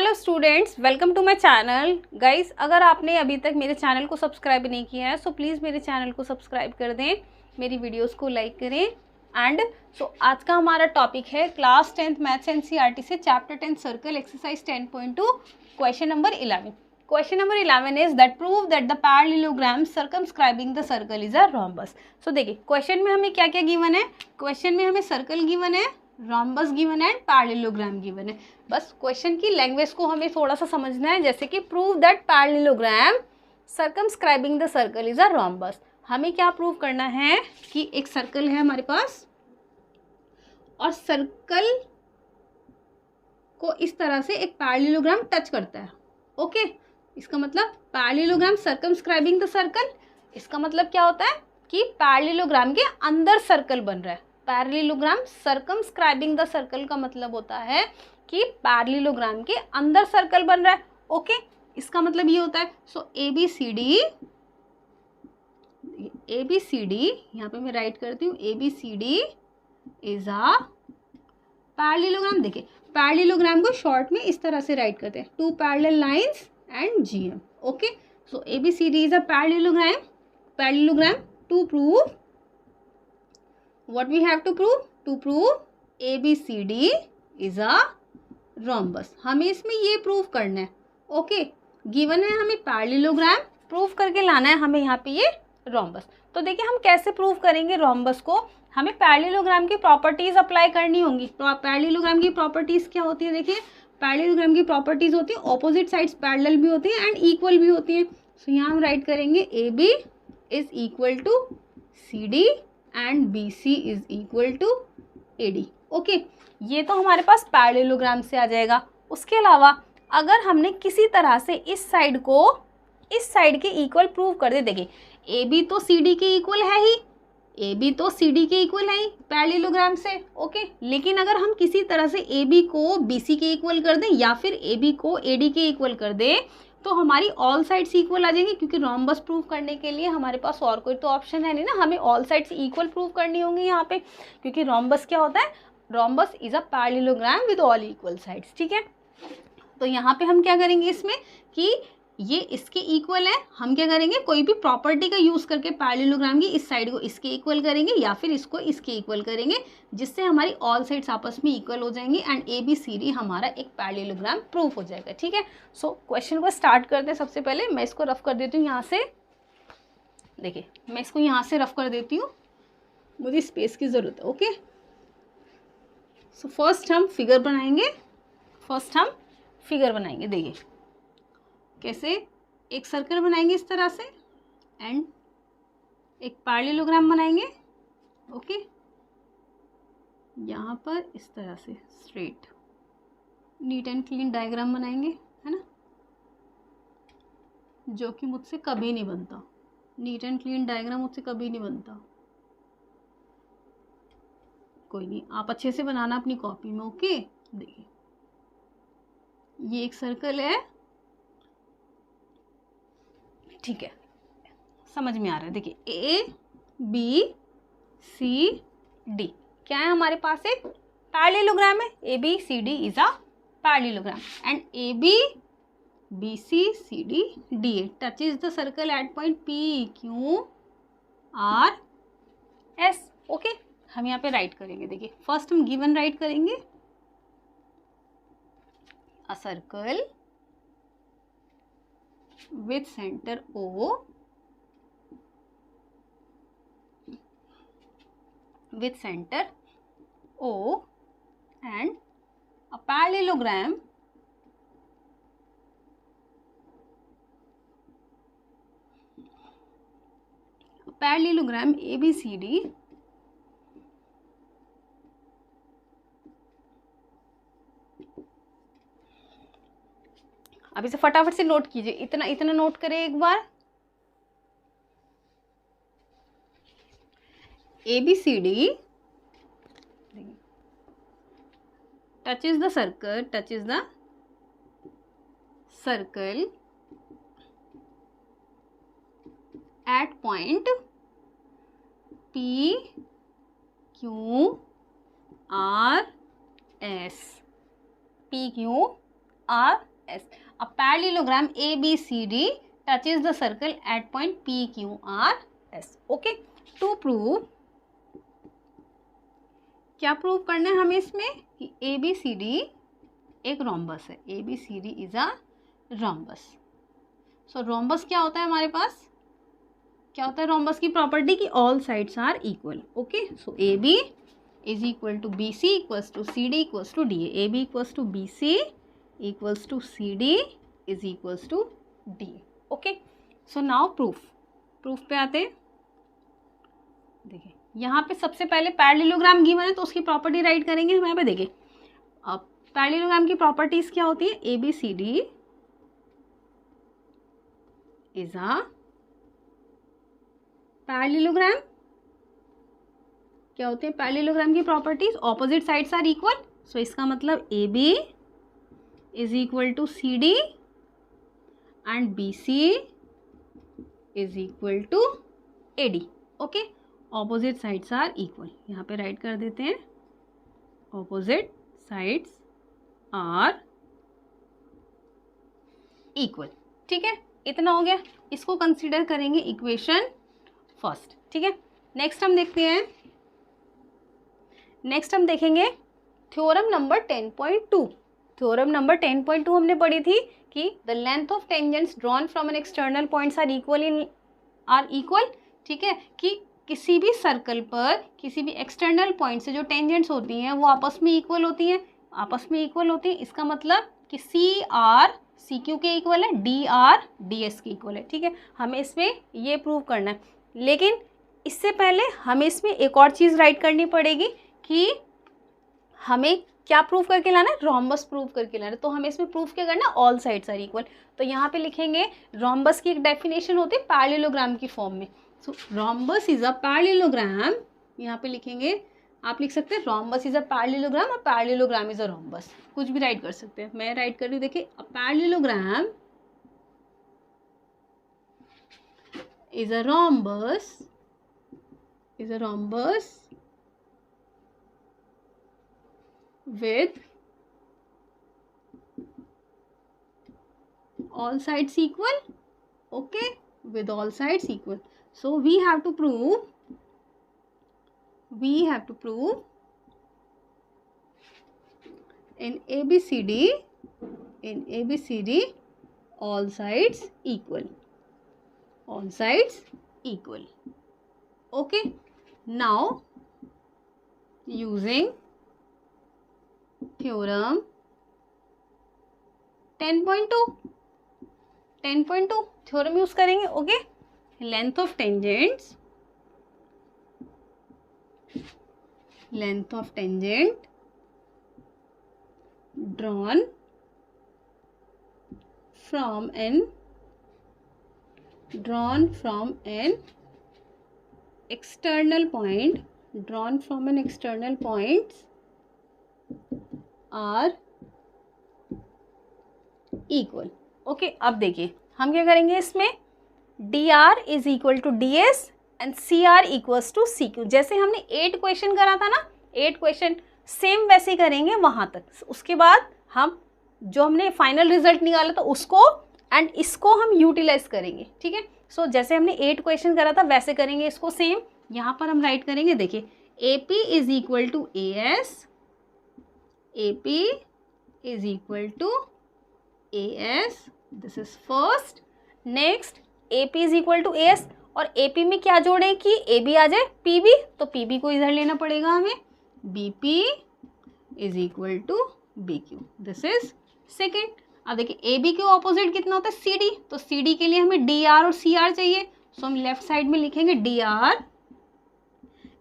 Hello students, welcome to my channel. Guys, अगर आपने अभी तक मेरे चैनल को सब्सक्राइब नहीं किया है सो प्लीज़ मेरे चैनल को सब्सक्राइब कर दें, मेरी वीडियोस को लाइक करें। एंड आज का हमारा टॉपिक है क्लास 10th मैथ्स एनसीईआरटी से chapter 10 circle exercise 10.2 question number 11। Question number 11 is that prove that the parallelogram circumscribing the circle is a rhombus. So देखिए क्वेश्चन में हमें क्या क्या गिवन है। क्वेश्चन में हमें सर्कल गिवन है, रोम्बस गिवन है, पैरेललोग्राम गिवन है। बस क्वेश्चन की लैंग्वेज को हमें थोड़ा सा समझना है, जैसे कि prove that parallelogram circumscribing the circle is a rhombus. हमें क्या प्रूव करना है कि एक सर्कल है हमारे पास और सर्कल को इस तरह से एक पैरेललोग्राम टच करता है। ओके, इसका मतलब पैरेललोग्राम सर्कमस्क्राइबिंग द सर्कल, इसका मतलब क्या होता है कि पैरेललोग्राम के अंदर सर्कल बन रहा है। पैरेललोग्राम सर्कमस्क्राइबिंग द सर्कल का मतलब होता है कि पैरेललोग्राम के अंदर सर्कल बन रहा है। ओके, इसका मतलब ये होता है। सो ए बी सी डी, यहाँ पे मैं राइट करती हूँ, A B C D is a parallelogram. देखिए पैरेललोग्राम को शॉर्ट में इस तरह से राइट करते हैं, two parallel lines and GM. Okay, so A B C D is a parallelogram to prove what we have to prove ABCD is a rhombus। हमें इसमें ये प्रूव करना है। ओके, गिवन है हमें पैरेललोग्राम, प्रूव करके लाना है हमें यहाँ पे ये रोम्बस। तो देखिए हम कैसे प्रूव करेंगे रोम्बस को। हमें पैरेललोग्राम की प्रॉपर्टीज अप्लाई करनी होंगी। पैरेललोग्राम की प्रॉपर्टीज क्या होती है, देखिए पैरेललोग्राम की प्रॉपर्टीज होती है ऑपोजिट साइड्स पैरेलल भी होती है एंड इक्वल भी होती है। सो यहाँ हम राइट करेंगे AB is equal to CD and BC is equal to AD। Okay, ये तो हमारे पास पैरेललोग्राम से आ जाएगा। उसके अलावा अगर हमने किसी तरह से इस साइड को इस साइड के इक्वल प्रूव कर दे, देखिए AB तो CD के इक्वल है ही, AB तो CD के इक्वल है ही पैरेललोग्राम से। ओके, लेकिन अगर हम किसी तरह से AB को BC के इक्वल कर दें या फिर AB को AD के इक्वल कर दें तो हमारी ऑल साइड्स इक्वल आ जाएंगी, क्योंकि रोम्बस प्रूव करने के लिए हमारे पास और कोई तो ऑप्शन है नहीं ना, हमें ऑल साइड्स इक्वल प्रूव करनी होंगी यहाँ पे। क्योंकि रोम्बस क्या होता है, rhombus is a parallelogram with all equal sides. ठीक है, तो यहाँ पे हम क्या करेंगे इसमें कि ये इसके इक्वल है, हम क्या करेंगे कोई भी प्रॉपर्टी का यूज़ करके पैरेललोग्राम की इस साइड को इसके इक्वल करेंगे या फिर इसको इसके इक्वल करेंगे, जिससे हमारी ऑल साइड्स आपस में इक्वल हो जाएंगी एंड ABCD हमारा एक पैरेललोग्राम प्रूफ हो जाएगा। ठीक है, सो क्वेश्चन को स्टार्ट करते हैं। सबसे पहले मैं इसको रफ कर देती हूँ यहाँ से। देखिए मैं इसको यहाँ से रफ कर देती हूँ, मुझे स्पेस की ज़रूरत है। ओके, सो फर्स्ट हम फिगर बनाएंगे। देखिए कैसे, एक सर्कल बनाएंगे इस तरह से एंड एक पैरेललोग्राम बनाएंगे। ओके, यहाँ पर इस तरह से straight neat and clean diagram बनाएंगे, है ना, जो कि मुझसे कभी नहीं बनता। नीट एंड क्लीन डायग्राम मुझसे कभी नहीं बनता। कोई नहीं, आप अच्छे से बनाना अपनी कॉपी में। ओके, देखिए ये एक सर्कल है। ठीक है, समझ में आ रहा है। देखिए ABCD क्या है हमारे पास, एक पैरेललोग्राम है। ABCD is a parallelogram and ABCD touches the circle eight point PQRS। Okay, हम यहाँ पे राइट करेंगे। देखिए फर्स्ट हम गिवन राइट करेंगे, a circle with center O and a parallelogram ABCD अब इसे फटाफट से नोट कीजिए, इतना नोट करें एक बार। ABCD touches the circle at point PQRS। S. A parallelogram ABCD touches the circle at point PQRS. Okay. To prove, क्या prove करना है हमें इसमें कि ABCD एक रोम्बस है. ABCD is a rhombus. So rhombus क्या होता है हमारे पास, क्या होता है रोम्बस की प्रॉपर्टी की all sides are equal. Okay. So AB is equal to BC equals to CD equals to DA. AB equals to BC equals to CD is equals to DA. Okay. So now proof. Proof पे आते हैं. देखिए यहाँ पे सबसे पहले parallelogram given है तो उसकी प्रॉपर्टी राइट करेंगे हम यहाँ पे. देखिए अब पैरेललोग्राम की प्रॉपर्टीज क्या होती है. ABCD is a parallelogram. क्या होते हैं पैरेललोग्राम की properties. Opposite sides are equal. So इसका मतलब AB is equal to CD and BC is equal to AD. Okay. Opposite sides are equal. यहाँ पे राइट कर देते हैं ऑपोजिट साइड्स आर इक्वल. ठीक है, इतना हो गया. इसको कंसीडर करेंगे इक्वेशन फर्स्ट. ठीक है. नेक्स्ट हम देखते हैं, नेक्स्ट हम देखेंगे थ्योरम नंबर 10.2. थ्योरम नंबर 10.2 हमने पढ़ी थी कि the length of tangents drawn from an external points are equal. ठीक है, कि किसी भी सर्कल पर किसी भी एक्सटर्नल पॉइंट से जो टेंजेंट्स होती हैं वो आपस में इक्वल होती हैं. आपस में इक्वल होती हैं इसका मतलब कि CR CQ के इक्वल है, DR DS के इक्वल है. ठीक है, हमें इसमें ये प्रूव करना है. लेकिन इससे पहले हमें इसमें एक और चीज़ राइट करनी पड़ेगी कि हमें क्या प्रूव करके लाना है. रोम्बस प्रूव करके लाना है. तो हमें इसमें प्रूफ क्या करना है, ऑल साइड्स आर इक्वल. तो यहाँ पे लिखेंगे रोम्बस की एक डेफिनेशन होती है पैरेललोग्राम की फॉर्म में. सो रोम्बस इज अ पैरेललोग्राम. यहाँ पे लिखेंगे, आप लिख सकते हैं रोम्बस इज अ पैरेललोग्राम और पैरेललोग्राम इज अ रोम्बस. कुछ भी राइट कर सकते हैं. मैं राइट कर रही हूँ. देखिए a parallelogram is a rhombus with all sides equal. Okay, with all sides equal. So we have to prove in ABCD all sides equal. Okay. Now using theorem 10.2 theorem use करेंगे. Okay. Length of tangent drawn from an external point are equal. Okay. अब देखिए हम क्या करेंगे इसमें, DR is equal to DS and CR equals to CQ. जैसे हमने 8 question करा था ना, 8 क्वेश्चन सेम वैसे करेंगे वहाँ तक. उसके बाद हम जो हमने फाइनल रिजल्ट निकाला था उसको एंड इसको हम यूटिलाइज करेंगे. ठीक है. सो जैसे हमने 8 क्वेश्चन करा था वैसे करेंगे इसको सेम. यहाँ पर हम राइट करेंगे. देखिए AP is equal to AS, AP is equal to AS. This is first. Next AP is equal to AS और AP में क्या जोड़ें कि AB आ जाए PB. तो PB को इधर लेना पड़ेगा हमें. BP is equal to BQ. This is second. अब देखिए AB के ऑपोजिट कितना होता है CD. तो CD के लिए हमें DR और CR चाहिए. सो हम लेफ्ट साइड में लिखेंगे DR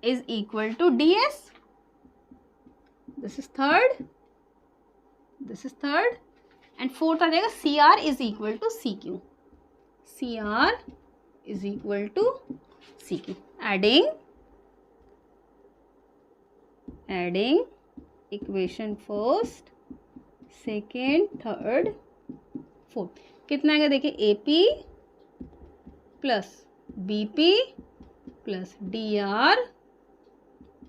is equal to DS. This is third and fourth आ जाएगा CR is equal to CQ. Adding equation first, second, third, fourth. कितना आएगा देखिए AP plus BP plus DR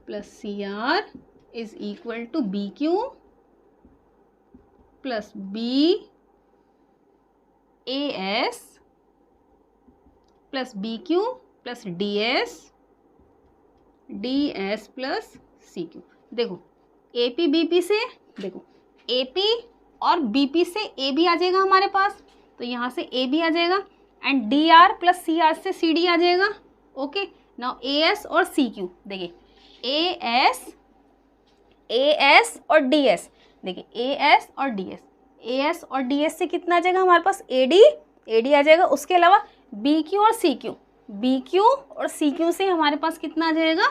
plus CR is equal to BQ plus B AS plus BQ plus DS plus CQ। देखो AP BP से, देखो AP और BP से AB आ जाएगा हमारे पास, तो यहाँ से AB आ जाएगा एंड DR प्लस CR से CD आ जाएगा। ओके, नाउ AS और CQ, देखिए AS और DS, देखिए AS और DS से कितना आ जाएगा हमारे पास, AD आ जाएगा। उसके अलावा BQ और CQ से हमारे पास कितना आ जाएगा,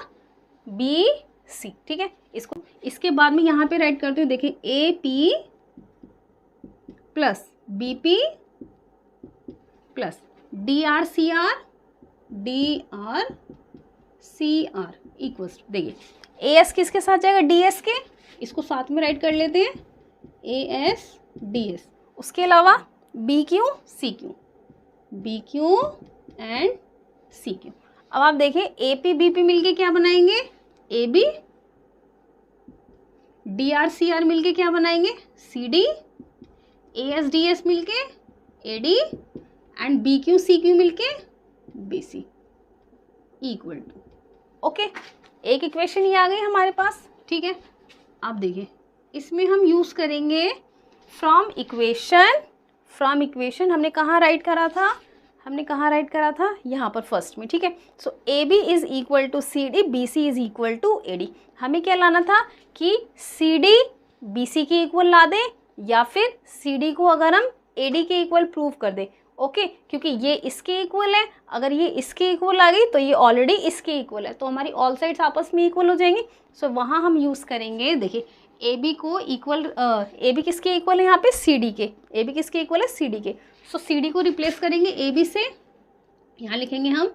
BC। ठीक है, इसके बाद में यहाँ पे राइट करते हुए देखिए AP plus BP plus DR CR equals, देखिए AS किसके साथ जाएगा, DS के, इसको साथ में राइट कर लेते हैं AS DS। उसके अलावा BQ एंड CQ। अब आप देखिए AP BP मिलके क्या बनाएंगे, AB, DR CR मिलके क्या बनाएंगे, CD, AS DS मिलके AD एंड BQ CQ मिलके BC इक्वल टू। ओके, एक इक्वेशन ये आ गई हमारे पास। ठीक है, अब देखिए इसमें हम यूज़ करेंगे फ्रॉम इक्वेशन। हमने कहाँ राइट करा था, यहाँ पर फर्स्ट में। ठीक है, so AB is equal to CD, BC is equal to AD। हमें क्या लाना था कि CD BC के इक्वल ला दे या फिर CD को अगर हम AD के इक्वल प्रूव कर दे। ओके, क्योंकि ये इसके इक्वल है, अगर ये इसके इक्वल आ गई तो ये ऑलरेडी इसके इक्वल है, तो हमारी ऑल साइड्स आपस में इक्वल हो जाएंगी। सो वहाँ हम यूज़ करेंगे, देखिए AB को इक्वल, AB किसके इक्वल है यहाँ पे, CD के। AB किसके इक्वल है, CD के। सो CD को रिप्लेस करेंगे AB से, यहाँ लिखेंगे हम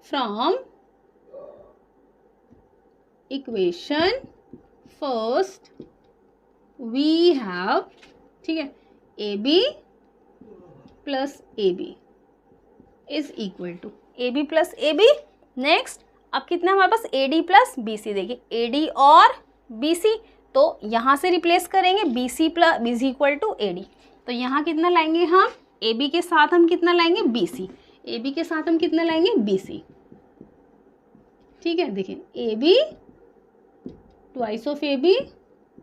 from equation first we have, ठीक है, AB plus AB is equal to AB plus AB। Next अब कितना हमारे पास, AD प्लस BC। देखिए AD और BC, तो यहाँ से रिप्लेस करेंगे BC plus BC equal to AD। तो यहाँ कितना लाएंगे हम, AB के साथ हम कितना लाएंगे, BC। AB के साथ हम कितना लाएंगे, BC। ठीक है, देखिए AB twice of AB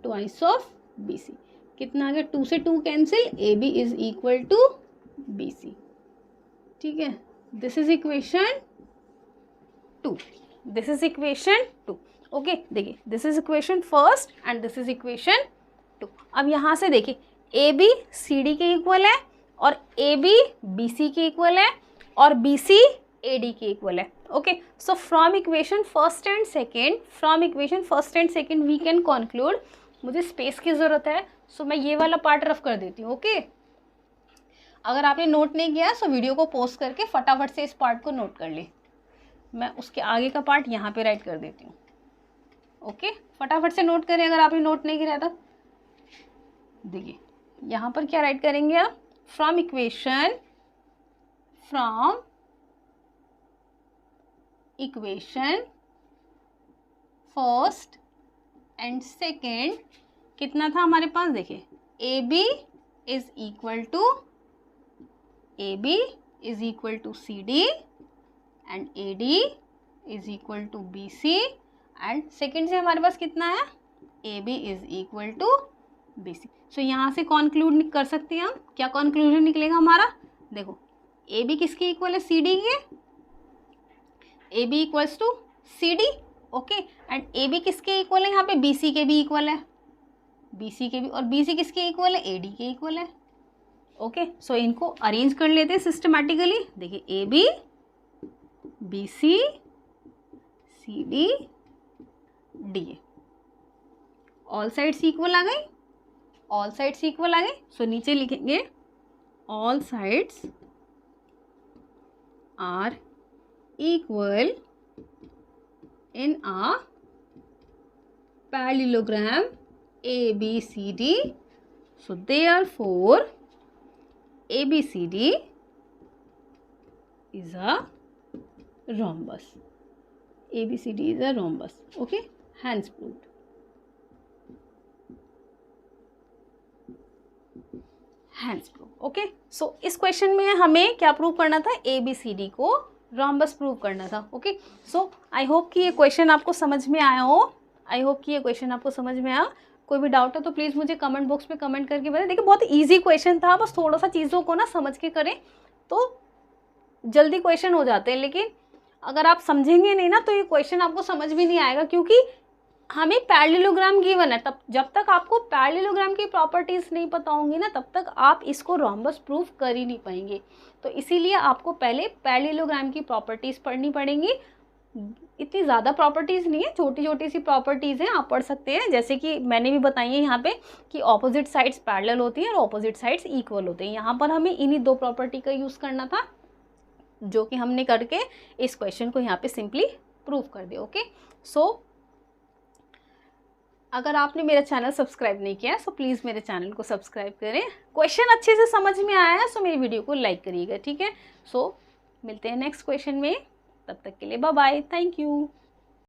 twice of BC, कितना आ गया, 2 से 2 cancel, AB is equal to BC। ठीक है, दिस इज इक्वेशन 2। ओके, देखिए this is equation first and this is equation 2। अब यहाँ से देखिए AB CD के इक्वल है और AB BC के इक्वल है और BC AD के इक्वल है। Okay, so from equation first and second we can conclude. मुझे स्पेस की ज़रूरत है, सो मैं ये वाला पार्ट रफ कर देती हूँ। ओके, अगर आपने नोट नहीं किया सो वीडियो को पॉज करके फटाफट से इस पार्ट को नोट कर ले। मैं उसके आगे का पार्ट यहाँ पे राइट कर देती हूँ। ओके, फटाफट से नोट करें अगर आपने नोट नहीं किया था। देखिए यहाँ पर क्या राइट करेंगे आप, from equation first and second कितना था हमारे पास, देखिए AB is equal to CD and AD is equal to BC and second से हमारे पास कितना है, AB is equal to BC। So यहाँ से कंक्लूड कर सकते हैं हम, क्या कंक्लूजन निकलेगा हमारा, देखो AB किसके इक्वल है, CD के, AB equals to CD। Okay, and AB किसके इक्वल है, यहाँ पे BC के भी इक्वल है, BC के भी, और BC किसके इक्वल है, AD के इक्वल है। ओके, सो इनको अरेंज कर लेते हैं सिस्टमैटिकली। देखिए AB BC CD DA, all sides equal आ गई, सो नीचे लिखेंगे all sides are equal in a parallelogram ABCD. So therefore ABCD is a rhombus. Okay, hence hence proof. Okay, so इस क्वेश्चन में हमें क्या प्रूव करना था, ABCD को रोम्बस प्रूव करना था। ओके, सो आई होप कि ये क्वेश्चन आपको समझ में आया हो। कोई भी डाउट है तो प्लीज़ मुझे कमेंट बॉक्स में कमेंट करके बताएं। देखिए बहुत ईजी क्वेश्चन था, बस थोड़ा सा चीज़ों को ना समझ के करें तो जल्दी क्वेश्चन हो जाते हैं, लेकिन अगर आप समझेंगे नहीं ना तो ये क्वेश्चन आपको समझ भी नहीं आएगा, क्योंकि हमें पैरेललोग्राम गिवन है। तब जब तक आपको पैरेललोग्राम की प्रॉपर्टीज़ नहीं पता होंगी ना, तब तक आप इसको रोम्बस प्रूफ कर ही नहीं पाएंगे। तो इसीलिए आपको पहले पैरेललोग्राम की प्रॉपर्टीज़ पढ़नी पड़ेंगी। इतनी ज़्यादा प्रॉपर्टीज़ नहीं है, छोटी छोटी सी प्रॉपर्टीज़ हैं, आप पढ़ सकते हैं। जैसे कि मैंने भी बताई है यहाँ पे कि ऑपोजिट साइड्स पैरेलल होती हैं और ऑपोजिट साइड्स इक्वल होते हैं। यहाँ पर हमें इन्हीं दो प्रॉपर्टी का यूज़ करना था, जो कि हमने करके इस क्वेश्चन को यहाँ पे सिंपली प्रूव कर दिया। ओके, सो अगर आपने मेरा चैनल सब्सक्राइब नहीं किया है तो प्लीज़ मेरे चैनल को सब्सक्राइब करें। क्वेश्चन अच्छे से समझ में आया है तो मेरी वीडियो को लाइक करिएगा, ठीक है। सो मिलते हैं नेक्स्ट क्वेश्चन में, तब तक के लिए बाय बाय, थैंक यू।